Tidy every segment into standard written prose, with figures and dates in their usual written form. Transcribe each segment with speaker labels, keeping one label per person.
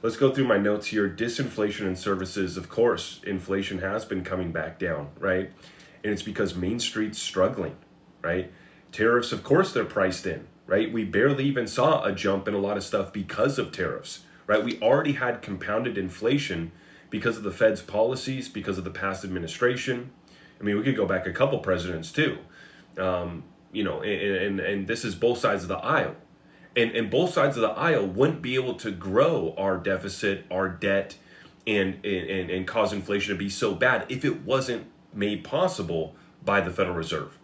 Speaker 1: let's go through my notes here. Disinflation in services, of course, inflation has been coming back down, right? And it's because Main Street's struggling, right? Tariffs, of course, they're priced in, right? We barely even saw a jump in a lot of stuff because of tariffs, right? We already had compounded inflation because of the Fed's policies, because of the past administration. I mean, we could go back a couple presidents too. And this is both sides of the aisle. And both sides of the aisle wouldn't be able to grow our deficit, our debt, and cause inflation to be so bad if it wasn't made possible by the Federal Reserve.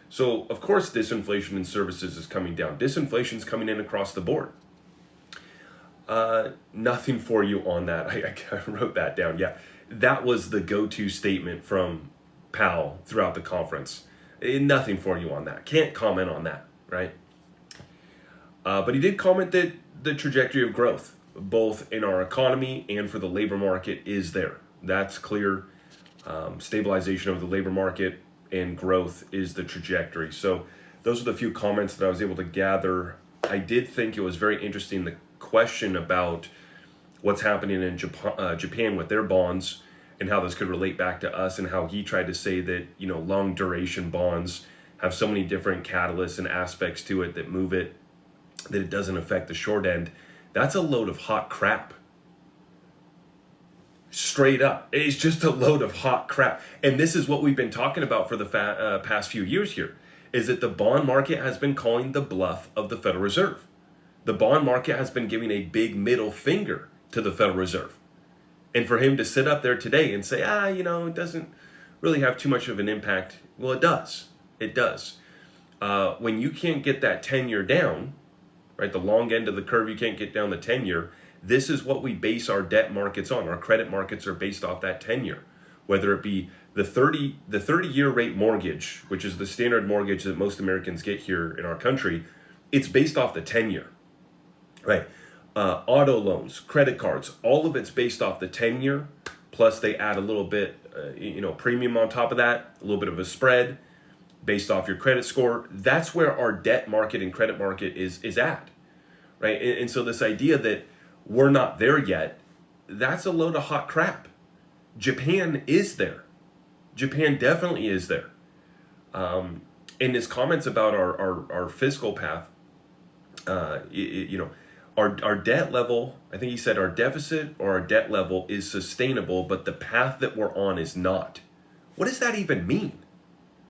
Speaker 1: So, of course, disinflation in services is coming down. Disinflation is coming in across the board. Nothing for you on that. I wrote that down. Yeah, that was the go-to statement from Powell throughout the conference. Nothing for you on that. Can't comment on that, right? But he did comment that the trajectory of growth, both in our economy and for the labor market, is there. That's clear. Stabilization of the labor market and growth is the trajectory. So those are the few comments that I was able to gather. I did think it was very interesting, the question about what's happening in Japan with their bonds and how this could relate back to us, and how he tried to say that, long duration bonds have so many different catalysts and aspects to it that move it, that it doesn't affect the short end. That's a load of hot crap. Straight up. It's just a load of hot crap. And this is what we've been talking about for the past few years here, is that the bond market has been calling the bluff of the Federal Reserve. The bond market has been giving a big middle finger to the Federal Reserve. And for him to sit up there today and say, it doesn't really have too much of an impact. Well, it does. It does. When you can't get that 10-year down, right, the long end of the curve, you can't get down the 10-year. This is what we base our debt markets on. Our credit markets are based off that 10-year. Whether it be the 30-year rate mortgage, which is the standard mortgage that most Americans get here in our country, it's based off the 10-year, right? Auto loans, credit cards, all of it's based off the 10-year, plus they add a little bit, premium on top of that, a little bit of a spread based off your credit score. That's where our debt market and credit market is at, right? And so this idea that we're not there yet, that's a load of hot crap. Japan is there. Japan definitely is there. In his comments about our fiscal path, our debt level, I think he said our deficit or our debt level is sustainable, but the path that we're on is not. What does that even mean?